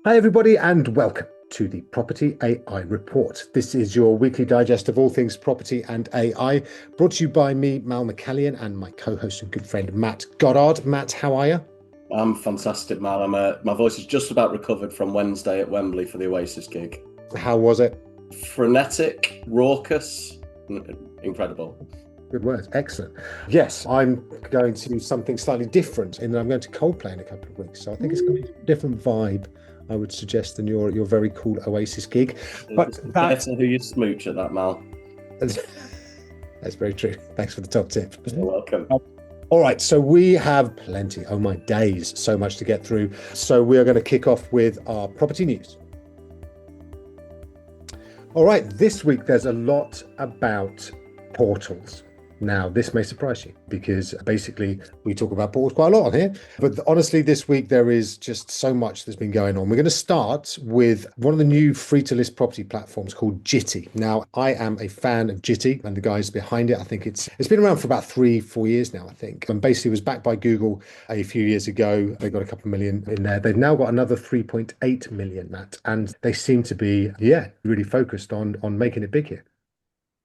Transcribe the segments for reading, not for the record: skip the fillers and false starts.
Hi, everybody, and welcome to the Property AI Report. This is your weekly digest of all things property and AI, brought to you by me, Mal McCallion, and my co-host and good friend, Matt Goddard. Matt, how are you? I'm fantastic, man. My voice is just about recovered from Wednesday at Wembley for the Oasis gig. How was it? Frenetic, raucous, incredible. Good words. Excellent. Yes, I'm going to do something slightly different in that I'm going to Coldplay in a couple of weeks. So I think it's going to be a different vibe, I would suggest, than your very cool Oasis gig. But that... Better who you smooch at that, Mal. That's very true. Thanks for the top tip. You're welcome. All right, so we have plenty, oh my days, so much to get through. So we are going to kick off with our property news. All right, this week there's a lot about portals. Now, this may surprise you because basically we talk about portals quite a lot on here. But honestly, this week there is just so much that's been going on. We're going to start with one of the new free-to-list property platforms called Jitty. Now, I am a fan of Jitty and the guys behind it. I think it's been around for about 3-4 years now, I think. And basically was backed by Google a few years ago. They got a couple of million in there. They've now got another 3.8 million, Matt. And they seem to be, really focused on making it big here.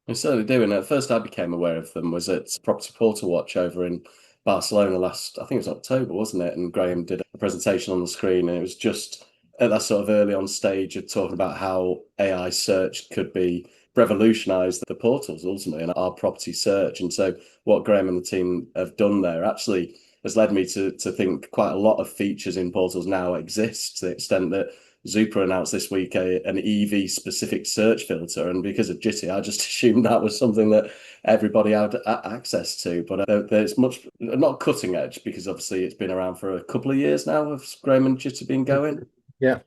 I certainly do. And at first I became aware of them was at Property Portal Watch over in Barcelona I think it was October, wasn't it? And Graham did a presentation on the screen, and it was just at that sort of early on stage of talking about how AI search could be revolutionise the portals ultimately and our property search. And so what Graham and the team have done there actually has led me to think quite a lot of features in portals now exist, to the extent that Zoopla announced this week an EV specific search filter, and because of Jitty, I just assumed that was something that everybody had access to. But there's much not cutting edge, because obviously it's been around for a couple of years now of Graham and Jitty been going. Yeah.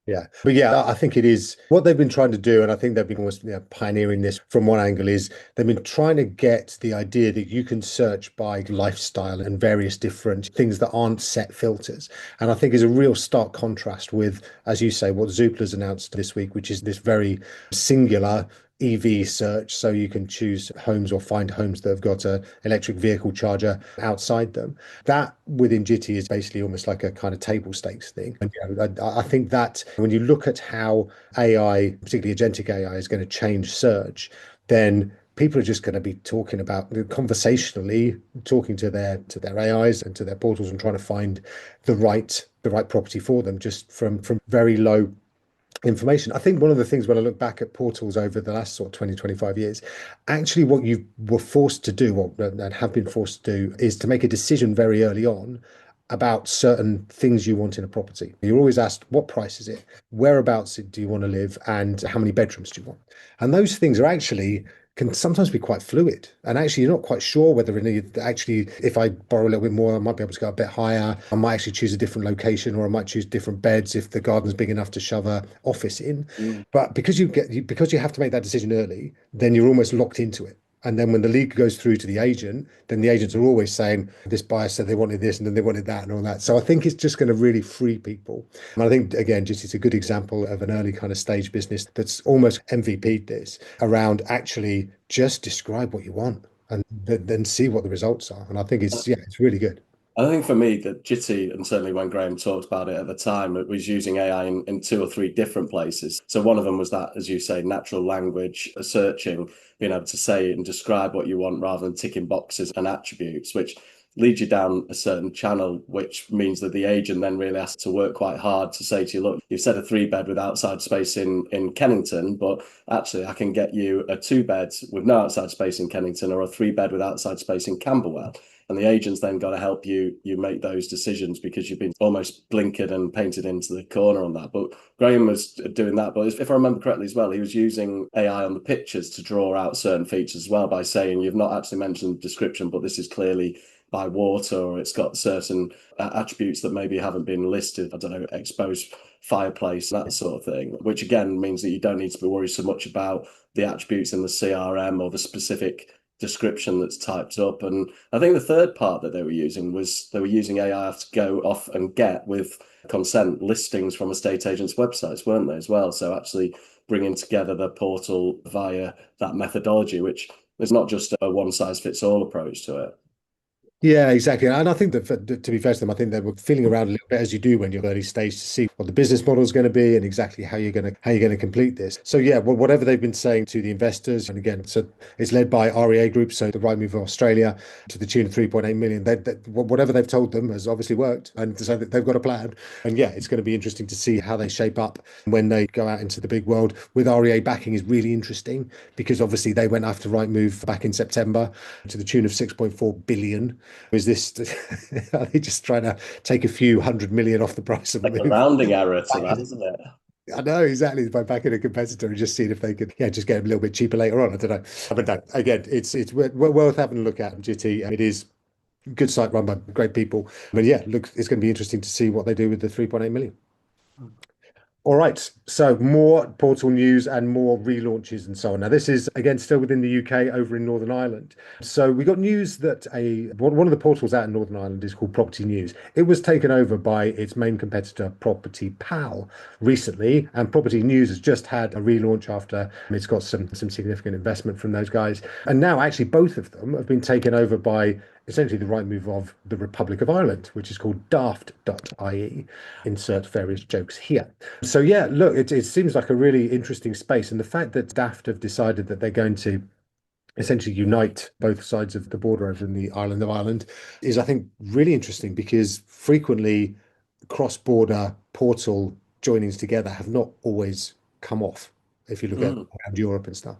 Yeah. But yeah, I think it is what they've been trying to do. And I think they've been almost pioneering this from one angle is they've been trying to get the idea that you can search by lifestyle and various different things that aren't set filters. And I think is a real stark contrast with, as you say, what Zoopla's announced this week, which is this very singular EV search, so you can choose homes or find homes that have got an electric vehicle charger outside them. That within Jitty is basically almost like a kind of table stakes thing. And I think that when you look at how AI, particularly agentic AI, is going to change search, then people are just going to be talking about conversationally talking to their AIs and to their portals and trying to find the right property for them just from very low information. I think one of the things when I look back at portals over the last sort of 20, 25 years, actually what you were forced to do or and have been forced to do is to make a decision very early on about certain things you want in a property. You're always asked, what price is it? Whereabouts do you want to live? And how many bedrooms do you want? And those things are actually can sometimes be quite fluid. And actually, you're not quite sure whether if I borrow a little bit more, I might be able to go a bit higher. I might actually choose a different location, or I might choose different beds if the garden's big enough to shove a office in. But because you have to make that decision early, then you're almost locked into it. And then when the lead goes through to the agent, then the agents are always saying, this buyer said they wanted this and then they wanted that and all that. So I think it's just going to really free people. And I think, again, just it's a good example of an early kind of stage business that's almost MVP'd this around actually just describe what you want and then see what the results are. And I think it's really good. I think for me, that Jitty, and certainly when Graham talked about it at the time, it was using AI in 2 or 3 different places. So one of them was that, as you say, natural language searching, being able to say and describe what you want rather than ticking boxes and attributes, which leads you down a certain channel, which means that the agent then really has to work quite hard to say to you, look, you've said a 3-bed with outside space in Kennington, but actually I can get you a 2-bed with no outside space in Kennington, or a 3-bed with outside space in Camberwell. And the agent's then got to help you make those decisions because you've been almost blinkered and painted into the corner on that. But Graham was doing that. But if I remember correctly as well, he was using AI on the pictures to draw out certain features as well by saying, you've not actually mentioned the description, but this is clearly by water, or it's got certain attributes that maybe haven't been listed. I don't know, exposed fireplace, that sort of thing, which again means that you don't need to be worried so much about the attributes in the CRM or the specific description that's typed up. And I think the third part that they were using was they were using AI to go off and get, with consent, listings from estate agents' websites, weren't they, as well? So actually bringing together the portal via that methodology, which is not just a one-size-fits-all approach to it. Yeah, exactly. And I think that to be fair to them, I think they were feeling around a little bit as you do when you're early stage to see what the business model is going to be and exactly how you're going to complete this. So yeah, well, whatever they've been saying to the investors, and again, so it's led by REA Group, so the Rightmove of Australia, to the tune of 3.8 million. Whatever they've told them has obviously worked, and so they've got a plan. And yeah, it's going to be interesting to see how they shape up when they go out into the big world. With REA backing is really interesting because obviously they went after Rightmove back in September to the tune of 6.4 billion. Is this, are they just trying to take a few 100 million off the price of the Like a move? rounding error to that, isn't it? I know exactly, by backing a competitor and just seeing if they could, yeah, just get a little bit cheaper later on. I don't know. But no, again, it's worth having a look at, Jitty. It is a good site run by great people. But yeah, look, it's going to be interesting to see what they do with the 3.8 million. All right, so more portal news and more relaunches and so on. Now, this is again still within the UK over in Northern Ireland. So we got news that one of the portals out in Northern Ireland is called Property News. It was taken over by its main competitor, Property Pal, recently, and Property News has just had a relaunch after it's got some significant investment from those guys. And now, actually, both of them have been taken over by essentially the right move of the Republic of Ireland, which is called daft.ie. Insert various jokes here. So yeah, look, it seems like a really interesting space. And the fact that Daft have decided that they're going to essentially unite both sides of the border over in the island of Ireland is, I think, really interesting because frequently cross-border portal joinings together have not always come off if you look at Mm. around Europe and stuff.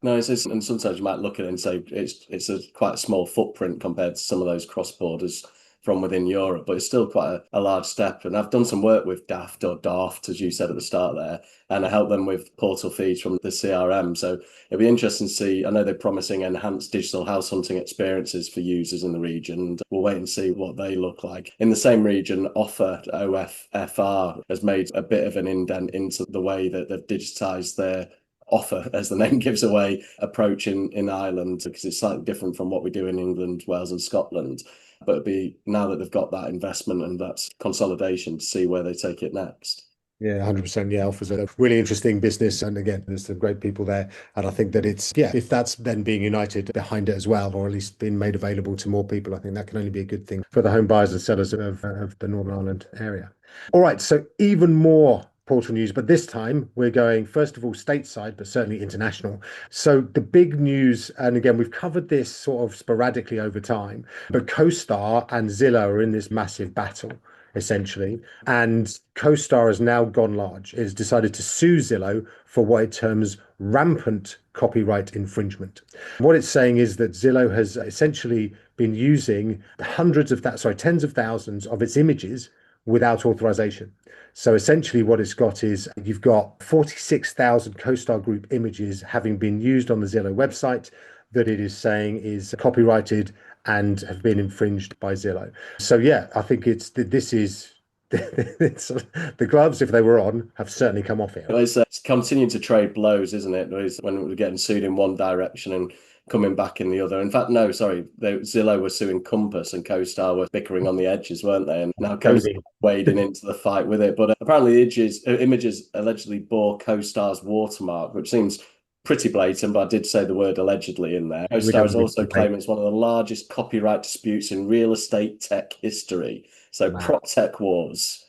No, and sometimes you might look at it and say it's a quite a small footprint compared to some of those cross borders from within Europe, but it's still quite a large step. And I've done some work with Daft or Daft, as you said at the start there, and I help them with portal feeds from the CRM. So it'll be interesting to see. I know they're promising enhanced digital house hunting experiences for users in the region. And we'll wait and see what they look like. In the same region, Offer, OFFR, has made a bit of an indent into the way that they've digitized their offer, as the name gives away, approach in Ireland, because it's slightly different from what we do in England, Wales, and Scotland. But it'd be now that they've got that investment and that consolidation to see where they take it next. Yeah, 100%. Yeah, offers a really interesting business. And again, there's some great people there. And I think that it's, yeah, if that's then being united behind it as well, or at least being made available to more people, I think that can only be a good thing for the home buyers and sellers of the Northern Ireland area. All right, so even more portal news, but this time we're going, first of all, stateside, but certainly international. So the big news, and again, we've covered this sort of sporadically over time, but CoStar and Zillow are in this massive battle, essentially. And CoStar has now gone large. It has decided to sue Zillow for what it terms rampant copyright infringement. What it's saying is that Zillow has essentially been using tens of thousands of its images without authorization. So essentially, what it's got is you've got 46,000 CoStar Group images having been used on the Zillow website that it is saying is copyrighted and have been infringed by Zillow. So yeah, I think this is the gloves, if they were on, have certainly come off here. It's continuing to trade blows, isn't it? When we're getting sued in one direction and coming back in the other. In fact, no, sorry, Zillow were suing Compass and CoStar were bickering on the edges, weren't they? And now CoStar wading into the fight with it. But apparently, the images allegedly bore CoStar's watermark, which seems pretty blatant, but I did say the word allegedly in there. CoStar is also claiming it's one of the largest copyright disputes in real estate tech history. So prop tech wars.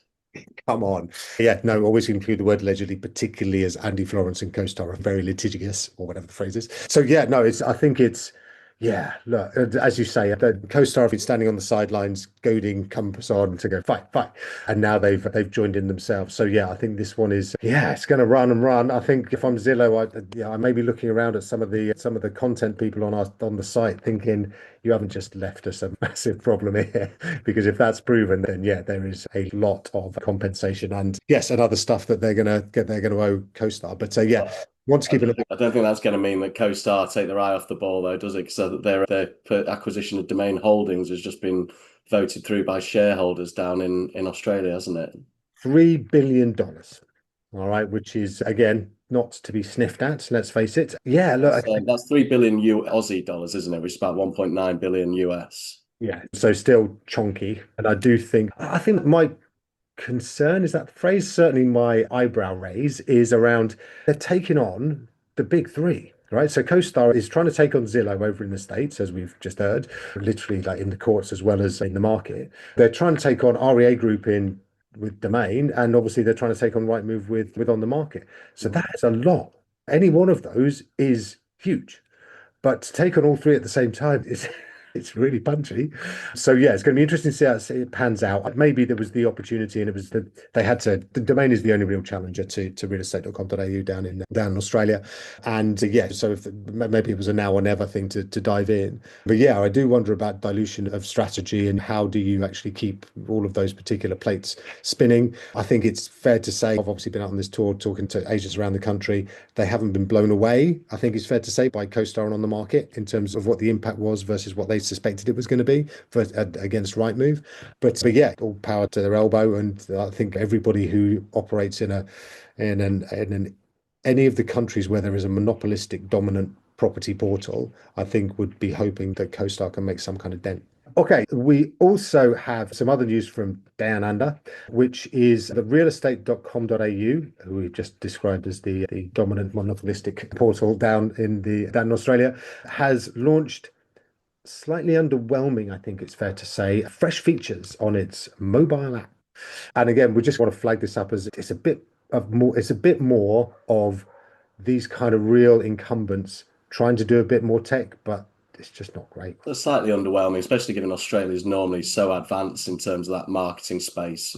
Come on. Yeah, no, always include the word allegedly, particularly as Andy Florence and CoStar are very litigious, or whatever the phrase is. So yeah, no, I think it's, yeah, look, as you say, the CoStar have been standing on the sidelines, goading Compass on to go fight, fight, and now they've joined in themselves. So yeah, I think this one is, yeah, it's going to run and run. I think if I'm Zillow, I may be looking around at some of the content people on the site, thinking you haven't just left us a massive problem here, because if that's proven, then yeah, there is a lot of compensation and yes, and other stuff that they're gonna owe CoStar. But yeah. Want to keep it. I don't think that's going to mean that CoStar take their eye off the ball, though, does it? So that their acquisition of domain holdings has just been voted through by shareholders down in Australia, hasn't it? $3 billion. All right, which is again not to be sniffed at. Let's face it. Yeah, look, that's 3 billion Aussie dollars, isn't it? Which is about 1.9 billion US. Yeah, so still chonky, and I think my concern is that phrase, certainly my eyebrow raise is around they're taking on the big three, right? So CoStar is trying to take on Zillow over in the States, as we've just heard, literally like in the courts as well as in the market. They're trying to take on REA Group in with Domain, and obviously they're trying to take on Rightmove with On the Market. So that is a lot. Any one of those is huge. But to take on all three at the same time is it's really punchy. So yeah, it's going to be interesting to see how it pans out. Maybe there was the opportunity, and it was that they had to. The Domain is the only real challenger to realestate.com.au down in Australia, and yeah, so if maybe it was a now or never thing to dive in. But yeah, I do wonder about dilution of strategy and how do you actually keep all of those particular plates spinning. I think it's fair to say I've obviously been out on this tour talking to agents around the country. They haven't been blown away, I think it's fair to say, by CoStar and On the Market in terms of what the impact was versus what they suspected it was going to be against Rightmove. But yeah, all power to their elbow, and I think everybody who operates in any of the countries where there is a monopolistic dominant property portal, I think would be hoping that CoStar can make some kind of dent. Okay, we also have some other news from Down Under, which is the realestate.com.au, who we've just described as the dominant monopolistic portal down in Australia, has launched slightly underwhelming, I think it's fair to say, fresh features on its mobile app. And again, we just want to flag this up as it's a bit more of these kind of real incumbents trying to do a bit more tech, but it's just not great. It's slightly underwhelming, especially given Australia is normally so advanced in terms of that marketing space.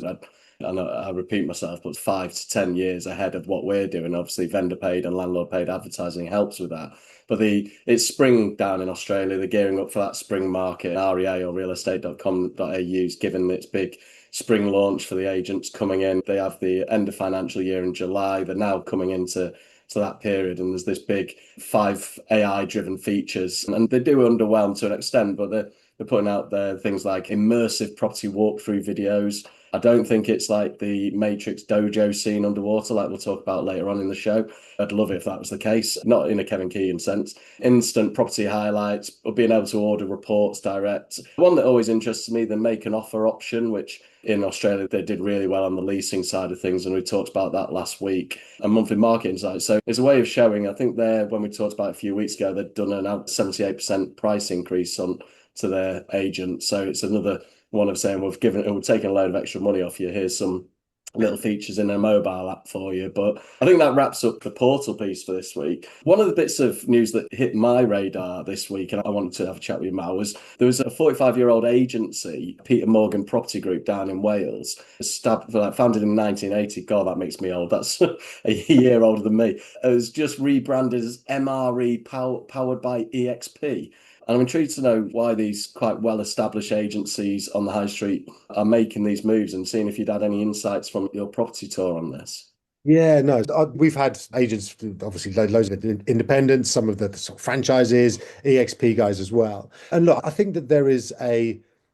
I know I repeat myself, but 5 to 10 years ahead of what we're doing. Obviously, vendor paid and landlord paid advertising helps with that. But it's spring down in Australia. They're gearing up for that spring market. REA or realestate.com.au is given its big spring launch for the agents coming in. They have the end of financial year in July. They're now coming into that period, and there's this big 5 AI driven features, and they do underwhelm to an extent, but they're putting out there things like immersive property walkthrough videos. I don't think it's like the Matrix dojo scene underwater, like we'll talk about later on in the show. I'd love it if that was the case, not in a Kevin Keegan sense. Instant property highlights, or being able to order reports direct. One that always interests me, the make an offer option, which in Australia they did really well on the leasing side of things, and we talked about that last week. And monthly market insight. So it's a way of showing. I think when we talked about it a few weeks ago, they'd done an 78% price increase to their agent. So it's another one of saying we're taking a load of extra money off you. Here's some little features in a mobile app for you. But I think that wraps up the portal piece for this week. One of the bits of news that hit my radar this week, and I wanted to have a chat with you, Mal, was there was a 45-year-old agency, Peter Morgan Property Group down in Wales, founded in 1980. God, that makes me old. That's a year older than me. It was just rebranded as MRE, powered by EXP. And I'm intrigued to know why these quite well-established agencies on the high street are making these moves, and seeing if you'd had any insights from your property tour on this. Yeah, no, we've had agents, obviously loads of independents, some of the sort of franchises, EXP guys as well. And look, I think that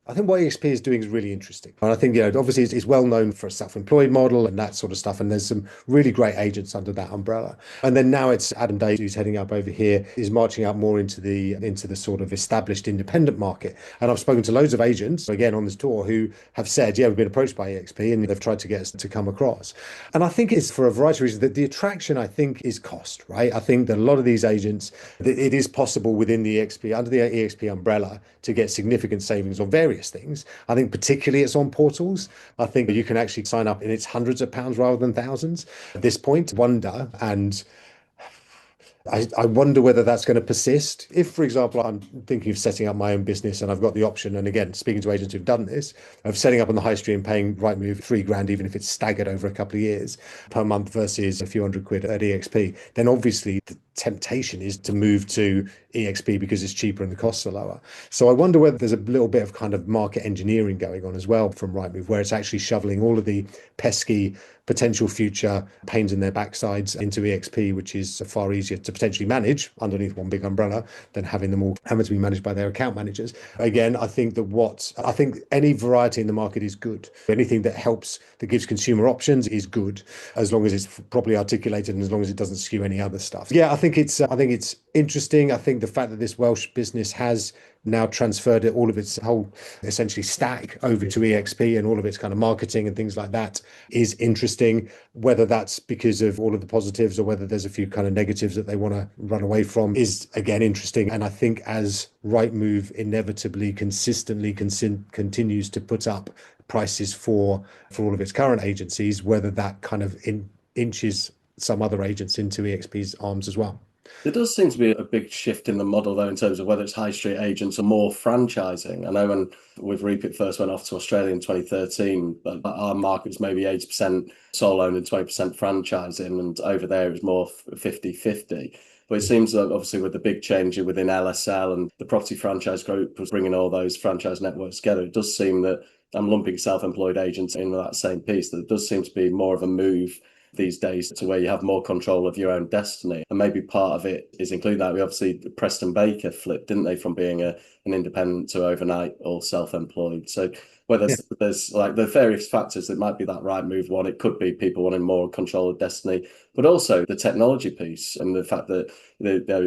I think what EXP is doing is really interesting. And I think, obviously it's well known for a self-employed model and that sort of stuff. And there's some really great agents under that umbrella. And then now it's Adam Day who's heading up over here, is marching out more into the sort of established independent market. And I've spoken to loads of agents, again, on this tour who have said, yeah, we've been approached by EXP and they've tried to get us to come across. And I think it's for a variety of reasons that the attraction, I think, is cost, right? I think that a lot of these agents, it is possible within the EXP, under the EXP umbrella, to get significant savings on various things. I think particularly it's on portals. I think you can actually sign up and it's hundreds of pounds rather than thousands at this point. I wonder whether that's going to persist. If, for example, I'm thinking of setting up my own business and I've got the option, and again, speaking to agents who've done this, of setting up on the high street and paying Rightmove £3,000, even if it's staggered over a couple of years per month versus a few £100 at EXP, then obviously the temptation is to move to EXP because it's cheaper and the costs are lower. So I wonder whether there's a little bit of kind of market engineering going on as well from Rightmove, where it's actually shoveling all of the pesky potential future pains in their backsides into EXP, which is far easier to potentially manage underneath one big umbrella than having them all having to be managed by their account managers. Again, I think any variety in the market is good. Anything that gives consumer options is good, as long as it's properly articulated and as long as it doesn't skew any other stuff. Yeah, I think it's interesting. I think the fact that this Welsh business has now transferred all of its whole essentially stack over to EXP and all of its kind of marketing and things like that is interesting. Whether that's because of all of the positives or whether there's a few kind of negatives that they want to run away from is again interesting. And I think as Rightmove inevitably consistently continues to put up prices for all of its current agencies, whether that kind of inches some other agents into EXP's arms as well. There does seem to be a big shift in the model, though, in terms of whether it's high street agents or more franchising. I know when with Repeat first went off to Australia in 2013, but our market was maybe 80% sole owned and 20% franchising, and over there it was more 50-50. But it seems that obviously with the big change within LSL and the property franchise group was bringing all those franchise networks together, it does seem that I'm lumping self-employed agents in that same piece, that it does seem to be more of a move these days to where you have more control of your own destiny. And maybe part of it is including that. We obviously, Preston Baker flipped, didn't they, from being an independent to overnight all self-employed. So whether there's like the various factors, it might be that Rightmove one, it could be people wanting more control of destiny, but also the technology piece and the fact that,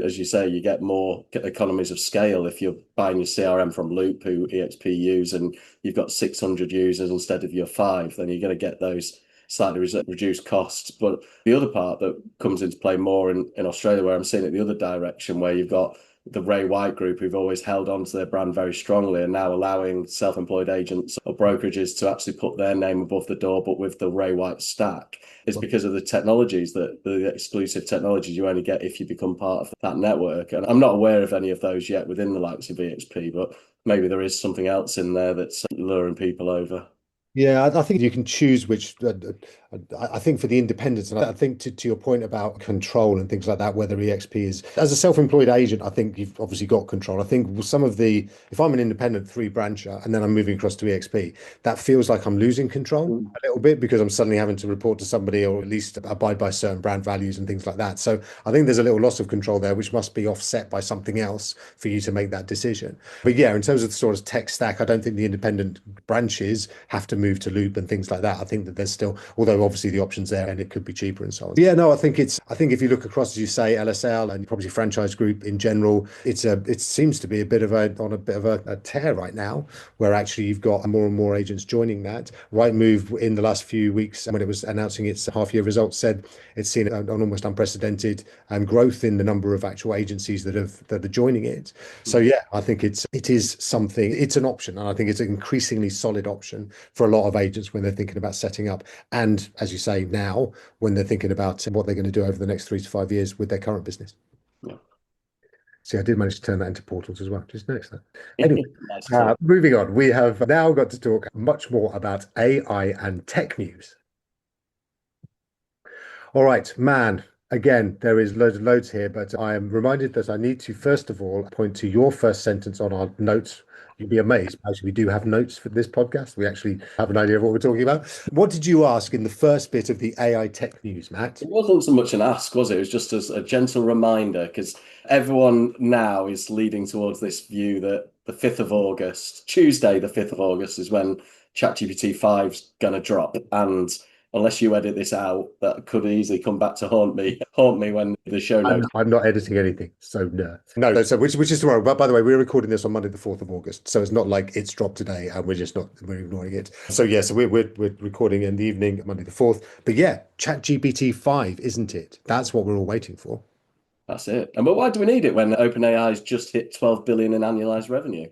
as you say, you get more economies of scale if you're buying your CRM from Loop, who EXP use, and you've got 600 users instead of your 5, then you're going to get those slightly reduced costs. But the other part that comes into play more in Australia, where I'm seeing it the other direction, where you've got the Ray White group who've always held on to their brand very strongly and now allowing self-employed agents or brokerages to actually put their name above the door, but with the Ray White stack, is because of the technologies, that the exclusive technologies you only get if you become part of that network. And I'm not aware of any of those yet within the likes of EXP, but maybe there is something else in there that's luring people over. Yeah, I think you can choose which. I think for the independents, and I think to your point about control and things like that, whether EXP is as a self-employed agent, I think you've obviously got control. I think some of if I'm an independent three brancher and then I'm moving across to EXP, that feels like I'm losing control a little bit because I'm suddenly having to report to somebody or at least abide by certain brand values and things like that. So I think there's a little loss of control there, which must be offset by something else for you to make that decision. But yeah, in terms of the sort of tech stack, I don't think the independent branches have to move to Loop and things like that. I think that there's still, although obviously the options there and it could be cheaper and so on. Yeah, no, I think if you look across, as you say, LSL and property franchise group in general, it seems to be on a bit of a tear right now, where actually you've got more and more agents joining that. Rightmove in the last few weeks, when it was announcing its half year results, said it's seen an almost unprecedented growth in the number of actual agencies that are joining it. So yeah, I think it is something, it's an option, and I think it's an increasingly solid option for a lot of agents when they're thinking about setting up. And as you say, now when they're thinking about what they're going to do over the next 3 to 5 years with their current business. Yeah. See, I did manage to turn that into portals as well. Just notice that. Anyway, Nice moving on, we have now got to talk much more about AI and tech news. All right, man. Again, there is loads here, but I am reminded that I need to first of all point to your first sentence on our notes. You'll be amazed. Actually, we do have notes for this podcast. We actually have an idea of what we're talking about. What did you ask in the first bit of the AI tech news, Matt? It wasn't so much an ask, was it? It was just as a gentle reminder, because everyone now is leading towards this view that the 5th of August, Tuesday, the 5th of August, is when ChatGPT 5's going to drop. And unless you edit this out, that could easily come back to haunt me when the show notes. I'm not editing anything, so no. So which is tomorrow. But by the way, we're recording this on Monday, the 4th of August, so it's not like it's dropped today and we're ignoring it. So yeah, so we're recording in the evening, Monday the 4th. But yeah, ChatGPT 5, isn't it? That's what we're all waiting for. That's it. But why do we need it when OpenAI's just hit 12 billion in annualized revenue?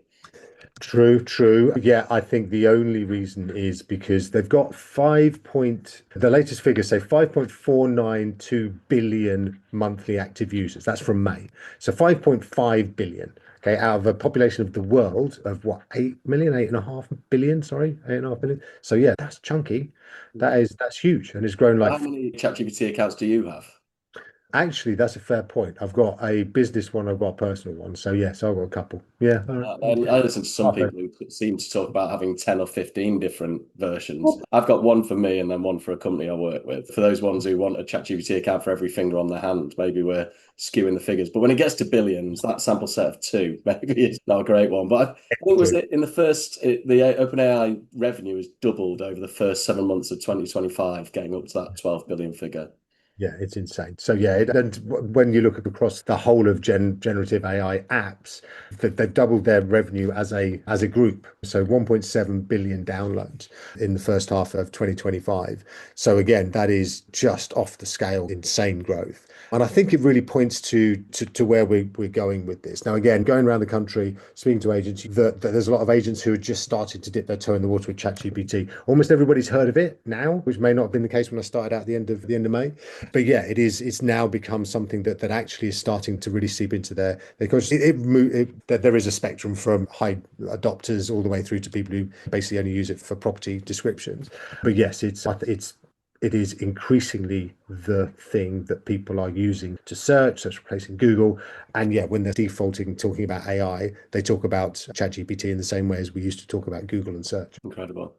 True. Yeah, I think the only reason is because they've got the latest figures say 5.492 billion monthly active users. That's from May. So 5.5 billion, okay, out of a population of the world of what, 8 million, 8.5 billion, sorry, 8.5 billion. So yeah, that's chunky. That's huge. And it's grown like, How many ChatGPT accounts do you have? actually, that's a fair point. I've got a business one, I've got a personal one. So yes, I've got a couple. Yeah. And I listen to some people who seem to talk about having 10 or 15 different versions. I've got one for me and then one for a company I work with. For those ones who want a ChatGPT account for every finger on their hand, maybe we're skewing the figures. But when it gets to billions, that sample set of 2 maybe is not a great one. But I think in the OpenAI revenue has doubled over the first 7 months of 2025, getting up to that 12 billion figure. Yeah, it's insane. So yeah, and when you look across the whole of generative AI apps, they've doubled their revenue as a group. So 1.7 billion downloads in the first half of 2025. So again, that is just off the scale, insane growth. And I think it really points to where we're going with this. Now, again, going around the country, speaking to agents, that there's a lot of agents who are just starting to dip their toe in the water with ChatGPT. Almost everybody's heard of it now, which may not have been the case when I started out at the end of May. But yeah, it's now become something that actually is starting to really seep into their conscious. That there is a spectrum from high adopters all the way through to people who basically only use it for property descriptions. But yes, it is increasingly the thing that people are using to search, that's replacing Google. And yeah, when they're defaulting talking about AI, they talk about ChatGPT in the same way as we used to talk about Google and search. Incredible.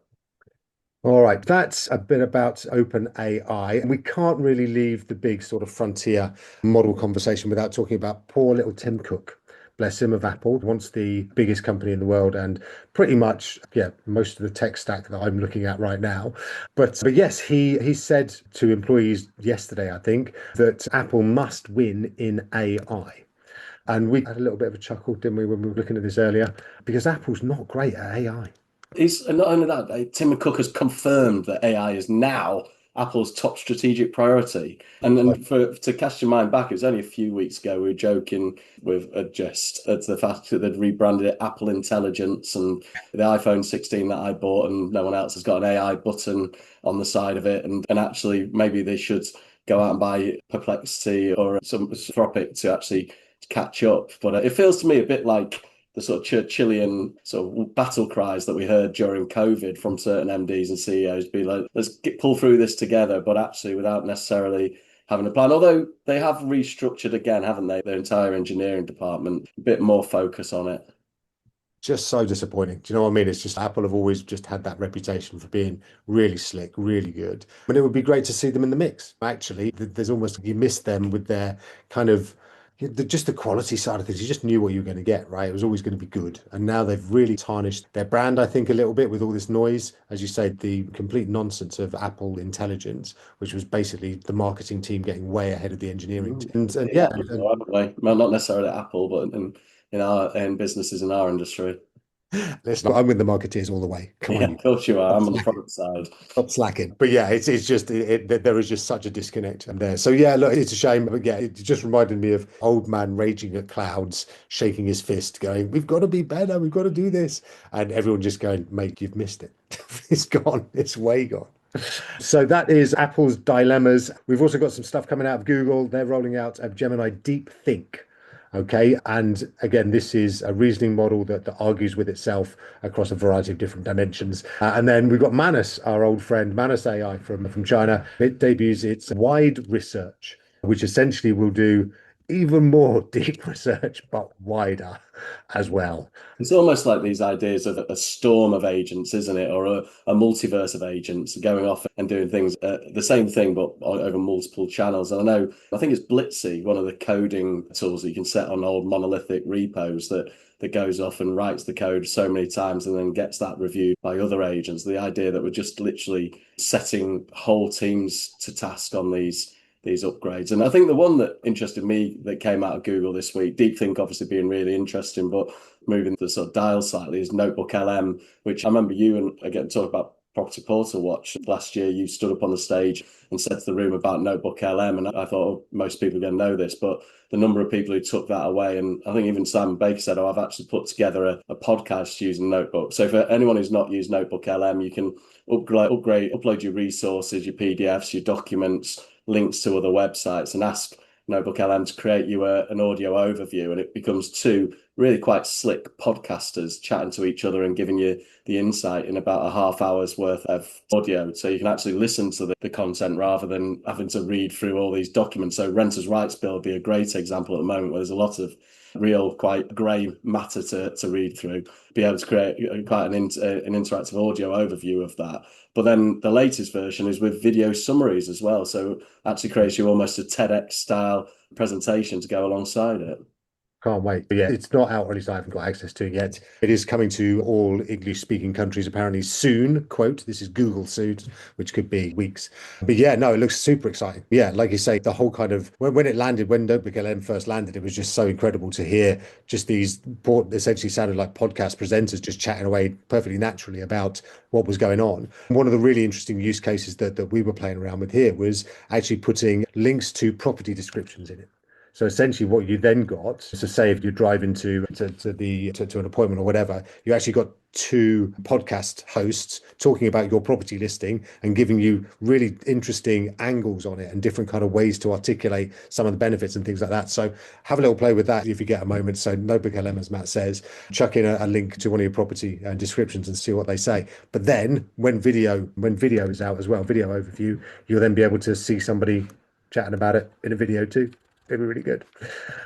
All right, that's a bit about open AI. And we can't really leave the big sort of frontier model conversation without talking about poor little Tim Cook. Bless him, of Apple, once the biggest company in the world and pretty much, yeah, most of the tech stack that I'm looking at right now. But yes, he said to employees yesterday, I think, that Apple must win in AI. And we had a little bit of a chuckle, didn't we, when we were looking at this earlier? Because Apple's not great at AI. And not only that, Tim Cook has confirmed that AI is now Apple's top strategic priority. And then to cast your mind back, it was only a few weeks ago we were joking with a jest at the fact that they'd rebranded it Apple Intelligence, and the iPhone 16 that I bought and no one else has got an AI button on the side of it. And actually maybe they should go out and buy Perplexity or some Anthropic to actually catch up. But it feels to me a bit like the sort of Churchillian sort of battle cries that we heard during COVID from certain MDs and CEOs, be like, pull through this together, but actually without necessarily having a plan. Although they have restructured again, haven't they? Their entire engineering department, a bit more focus on it. Just so disappointing. Do you know what I mean? It's just Apple have always just had that reputation for being really slick, really good. But it would be great to see them in the mix. Actually, there's almost you miss them with their kind of just the quality side of things. You just knew what you were going to get, right? It was always going to be good. And now they've really tarnished their brand, I think, a little bit with all this noise. As you said, the complete nonsense of Apple Intelligence, which was basically the marketing team getting way ahead of the engineering team. And yeah, and Haven't we? Well, not necessarily Apple, but in our businesses in our industry. listen, I'm with the marketeers all the way. Come Yeah, on, you. of course you are. Stop I'm on the slacking. product side. Stop slacking. But yeah, it's just there is just such a disconnect there. So yeah, look, it's a shame. But yeah, it just reminded me of old man raging at clouds, shaking his fist, going, "We've got to be better. We've got to do this," and everyone just going, "Mate, you've missed it. It's gone. It's way gone." So that is Apple's dilemmas. We've also got some stuff coming out of Google. They're rolling out a Gemini Deep Think. Okay. And again, this is a reasoning model that argues with itself across a variety of different dimensions. And then we've got Manus, our old friend, Manus AI from China. It debuts its wide research, which essentially will do even more deep research, but wider as well. It's almost like these ideas of a storm of agents, isn't it? Or a multiverse of agents going off and doing things, the same thing, but over multiple channels. And I think it's Blitzy, one of the coding tools that you can set on old monolithic repos that goes off and writes the code so many times and then gets that reviewed by other agents. The idea that we're just literally setting whole teams to task on these upgrades. And I think the one that interested me that came out of Google this week, DeepThink obviously being really interesting, but moving the sort of dial slightly, is Notebook LM, which I remember you and again talk about Property Portal Watch last year. You stood up on the stage and said to the room about Notebook LM, and I thought, oh, most people are going to know this, but the number of people who took that away, and I think even Simon Baker said, oh, I've actually put together a podcast using Notebook. So for anyone who's not used Notebook LM, you can upload your resources, your PDFs, your documents, links to other websites, and ask Notebook LM to create you an audio overview, and it becomes two really quite slick podcasters chatting to each other and giving you the insight in about a half hour's worth of audio. So you can actually listen to the content rather than having to read through all these documents. So Renters' Rights Bill would be a great example at the moment where there's a lot of real quite grey matter to read through. Be able to create quite an interactive audio overview of that. But then the latest version is with video summaries as well. So actually creates you almost a TEDx style presentation to go alongside it. Can't wait. But yeah, it's not out, or at least I haven't got access to it yet. It is coming to all English-speaking countries apparently soon. Quote, this is Google soon, which could be weeks. But yeah, no, it looks super exciting. Yeah, like you say, the whole kind of when it landed, when Notebook LM first landed, it was just so incredible to hear just these essentially sounded like podcast presenters just chatting away perfectly naturally about what was going on. One of the really interesting use cases that we were playing around with here was actually putting links to property descriptions in it. So essentially, what you then got, so say if you're driving to an appointment or whatever, you actually got two podcast hosts talking about your property listing and giving you really interesting angles on it and different kind of ways to articulate some of the benefits and things like that. So have a little play with that if you get a moment. So Notebook LM, as Matt says, chuck in a link to one of your property descriptions and see what they say. But then when video is out as well, video overview, you'll then be able to see somebody chatting about it in a video too. It'd be really good.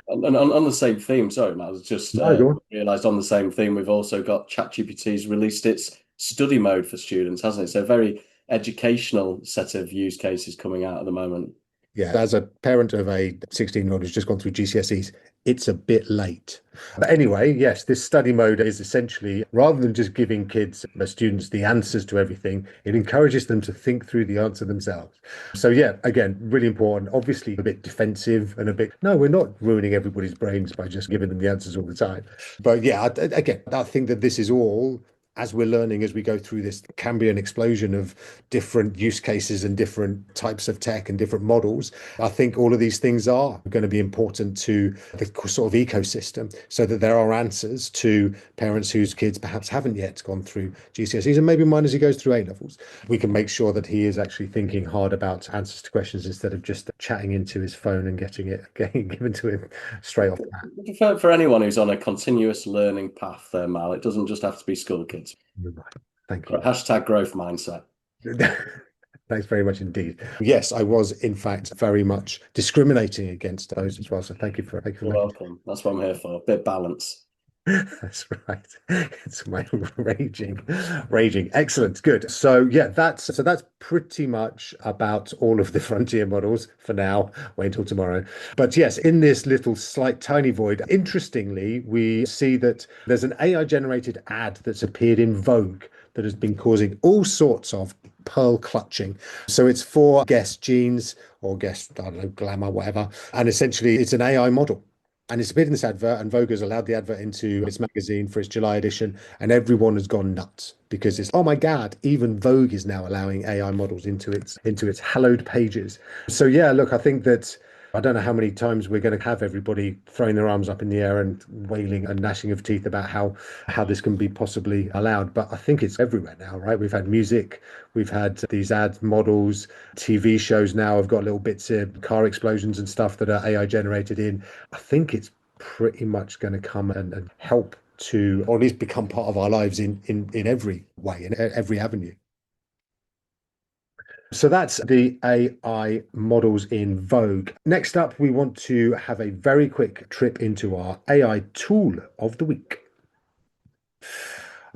And on the same theme, sorry, Matt, I was just No, go on. realised on the same theme, we've also got ChatGPT's released its study mode for students, hasn't it? So a very educational set of use cases coming out at the moment. Yeah, as a parent of a 16-year-old who's just gone through GCSEs, it's a bit late. But anyway, yes, this study mode is essentially, rather than just giving kids, students, the answers to everything, it encourages them to think through the answer themselves. So yeah, again, really important. Obviously a bit defensive and a bit, no, we're not ruining everybody's brains by just giving them the answers all the time. But yeah, again, I think that this is all, as we're learning as we go through this Cambrian explosion of different use cases and different types of tech and different models, I think all of these things are going to be important to the sort of ecosystem so that there are answers to parents whose kids perhaps haven't yet gone through GCSEs and maybe mine as he goes through A levels. We can make sure that he is actually thinking hard about answers to questions instead of just chatting into his phone and getting given to him straight off the bat. For anyone who's on a continuous learning path there, Mal, it doesn't just have to be school kids. You're right. Thank you. Hashtag growth mindset. Thanks very much indeed. Yes, I was in fact very much discriminating against those as well. So thank you for You're welcome. That's what I'm here for. A bit of balance. That's right. It's my raging. Excellent. Good. So yeah, that's pretty much about all of the frontier models for now. Wait until tomorrow. But yes, in this little slight tiny void, interestingly, we see that there's an AI generated ad that's appeared in Vogue that has been causing all sorts of pearl clutching. So it's for Guess jeans or Guess, I don't know, glamour, whatever. And essentially it's an AI model. And it's appeared in this advert, and Vogue has allowed the advert into its magazine for its July edition, and everyone has gone nuts because it's, oh my God, even Vogue is now allowing AI models into its hallowed pages. So yeah, look, I think that I don't know how many times we're going to have everybody throwing their arms up in the air and wailing and gnashing of teeth about how this can be possibly allowed. But I think it's everywhere now, right? We've had music, we've had these ad models, TV shows now have got little bits of car explosions and stuff that are AI generated in. I think it's pretty much going to come and help to, or at least become part of our lives in every way, in every avenue. So that's the AI models in Vogue. Next up, we want to have a very quick trip into our AI tool of the week.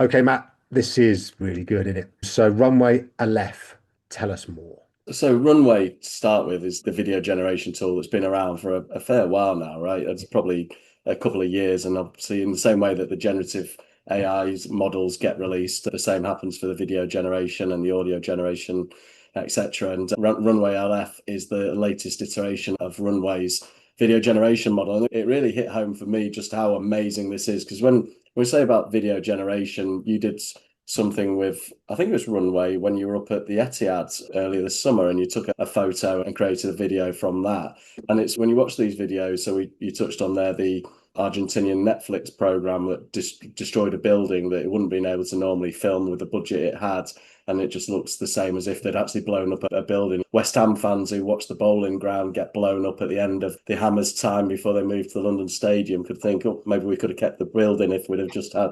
Okay, Matt, this is really good, isn't it? So Runway Aleph, tell us more. So Runway, to start with, is the video generation tool that's been around for a fair while now, right? It's probably a couple of years, and obviously in the same way that the generative AI's models get released, the same happens for the video generation and the audio generation, etc. And Runway Aleph is the latest iteration of Runway's video generation model. And it really hit home for me just how amazing this is, because when we say about video generation, you did something with, I think it was Runway, when you were up at the Etihad earlier this summer and you took a photo and created a video from that. And it's when you watch these videos, so you touched on there the Argentinian Netflix program that destroyed a building that it wouldn't been able to normally film with the budget it had. And it just looks the same as if they'd actually blown up a building. West Ham fans who watch the bowling ground get blown up at the end of the Hammers' time before they moved to the London Stadium could think, oh, maybe we could have kept the building if we'd have just had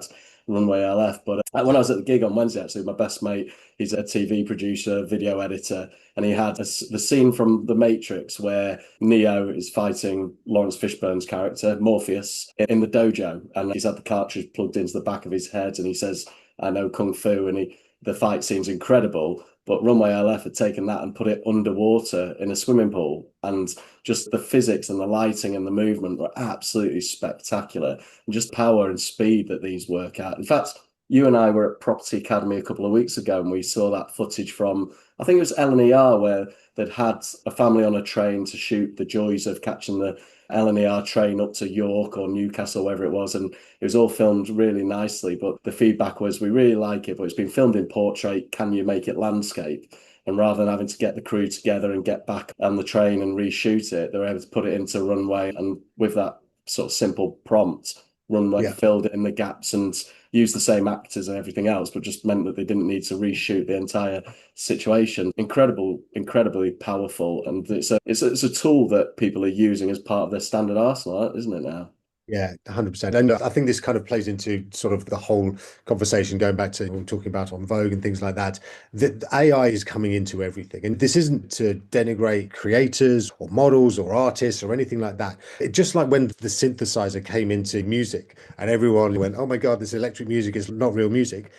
Runway Aleph. But when I was at the gig on Wednesday, actually, my best mate, he's a TV producer, video editor, and he had the scene from The Matrix where Neo is fighting Lawrence Fishburne's character, Morpheus, in the dojo. And he's had the cartridge plugged into the back of his head and he says, I know Kung Fu. And the fight seems incredible, But Runway Aleph had taken that and put it underwater in a swimming pool. And just the physics and the lighting and the movement were absolutely spectacular. And just power and speed that these work at. In fact, you and I were at Property Academy a couple of weeks ago, and we saw that footage from, I think it was LNER, where they'd had a family on a train to shoot the joys of catching the LNER train up to York or Newcastle, wherever it was. And it was all filmed really nicely. But the feedback was, we really like it, but it's been filmed in portrait. Can you make it landscape? And rather than having to get the crew together and get back on the train and reshoot it, they were able to put it into Runway. And with that sort of simple prompt, Runway filled in the gaps and used the same actors and everything else, but just meant that they didn't need to reshoot the entire situation. Incredibly powerful. And it's a tool that people are using as part of their standard arsenal, isn't it now? Yeah, 100%. And I think this kind of plays into sort of the whole conversation going back to what we're talking about on Vogue and things like that. That AI is coming into everything. And this isn't to denigrate creators or models or artists or anything like that. Just like when the synthesizer came into music and everyone went, oh my God, this electric music is not real music.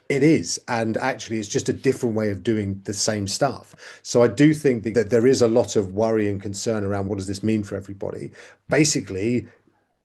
It is. And actually, it's just a different way of doing the same stuff. So I do think that there is a lot of worry and concern around what does this mean for everybody. Basically,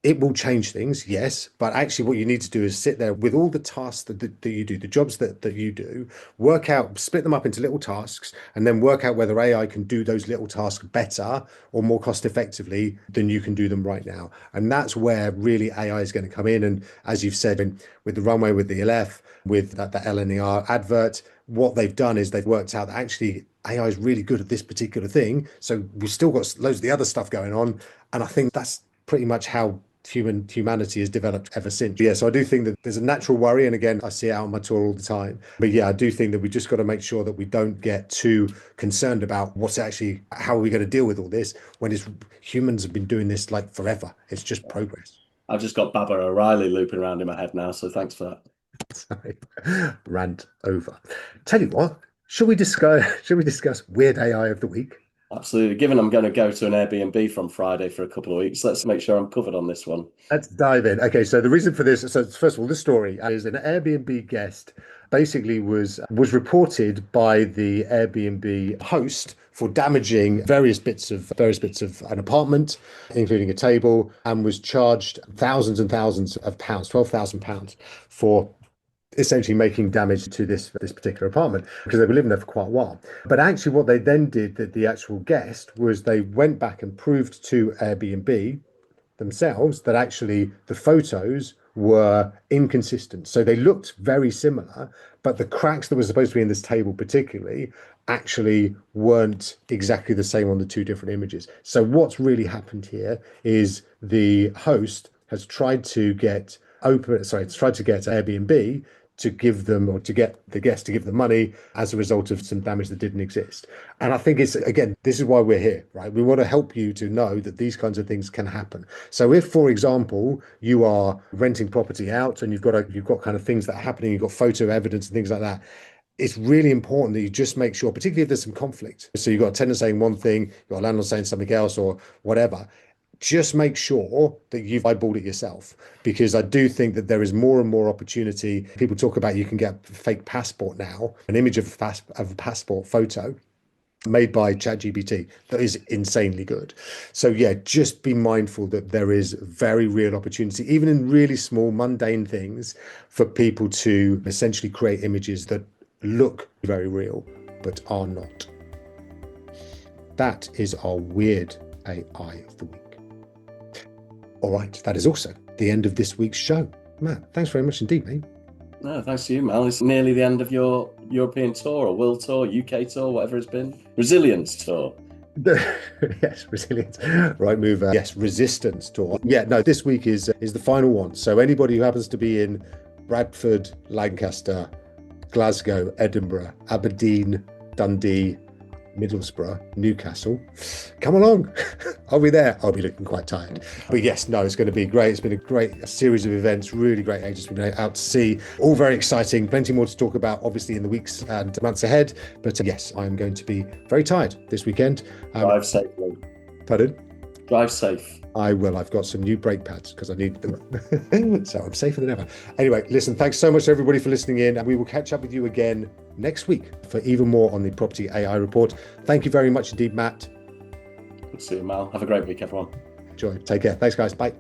it will change things, yes, but actually what you need to do is sit there with all the tasks that you do, the jobs that you do, work out, split them up into little tasks, and then work out whether AI can do those little tasks better or more cost effectively than you can do them right now. And that's where really AI is going to come in. And as you've said, with the Runway, with the Aleph, with that LNER advert, what they've done is they've worked out that actually AI is really good at this particular thing. So we've still got loads of the other stuff going on. And I think that's pretty much how humanity has developed ever since. Yeah, so I do think that there's a natural worry, and again, I see it out on my tour all the time. But yeah, I do think that we just got to make sure that we don't get too concerned about how are we going to deal with all this when humans have been doing this like forever. It's just progress. I've just got Baba O'Reilly looping around in my head now, so thanks for that. Sorry. Rant over. Tell you what, should we discuss weird AI of the week? Absolutely. Given I'm going to go to an Airbnb from Friday for a couple of weeks, let's make sure I'm covered on this one. Let's dive in. Okay, so the reason for this, so first of all, the story is an Airbnb guest basically was reported by the Airbnb host for damaging various bits of an apartment, including a table, and was charged thousands and thousands of pounds, £12,000 for essentially making damage to this particular apartment because they were living there for quite a while. But actually what they then did, that the actual guest, was they went back and proved to Airbnb themselves that actually the photos were inconsistent. So they looked very similar, but the cracks that were supposed to be in this table particularly actually weren't exactly the same on the two different images. So what's really happened here is the host has tried to get Airbnb to give them, or to get the guest to give them money as a result of some damage that didn't exist. And I think this is why we're here, right? We want to help you to know that these kinds of things can happen. So if, for example, you are renting property out and you've got kind of things that are happening, you've got photo evidence and things like that, it's really important that you just make sure, particularly if there's some conflict. So you've got a tenant saying one thing, you've got a landlord saying something else or whatever. Just make sure that you've eyeballed it yourself, because I do think that there is more and more opportunity. People talk about you can get a fake passport now, an image of a passport photo made by ChatGPT that is insanely good. So yeah, just be mindful that there is very real opportunity, even in really small, mundane things, for people to essentially create images that look very real, but are not. That is our weird AI of the week. All right, that is also the end of this week's show. Matt, thanks very much indeed, mate. No, thanks to you, Mal. It's nearly the end of your European tour or world tour, UK tour, whatever it's been. Resilience tour. Yes, resilience. Right move. Yes, resistance tour. Yeah, no, this week is the final one. So anybody who happens to be in Bradford, Lancaster, Glasgow, Edinburgh, Aberdeen, Dundee, Middlesbrough, Newcastle, come along. I'll be there. I'll be looking quite tired. But yes, no, it's going to be great. It's been a great series of events, really great agents we've been out to see. All very exciting. Plenty more to talk about, obviously, in the weeks and months ahead. But yes, I'm going to be very tired this weekend. Drive safely. Pardon? Drive safe. I will. I've got some new brake pads because I need them. So I'm safer than ever. Anyway, listen, thanks so much everybody for listening in. And we will catch up with you again next week for even more on the Property AI Report. Thank you very much indeed, Matt. Good to see you, Mal. Have a great week, everyone. Enjoy. Take care. Thanks, guys. Bye.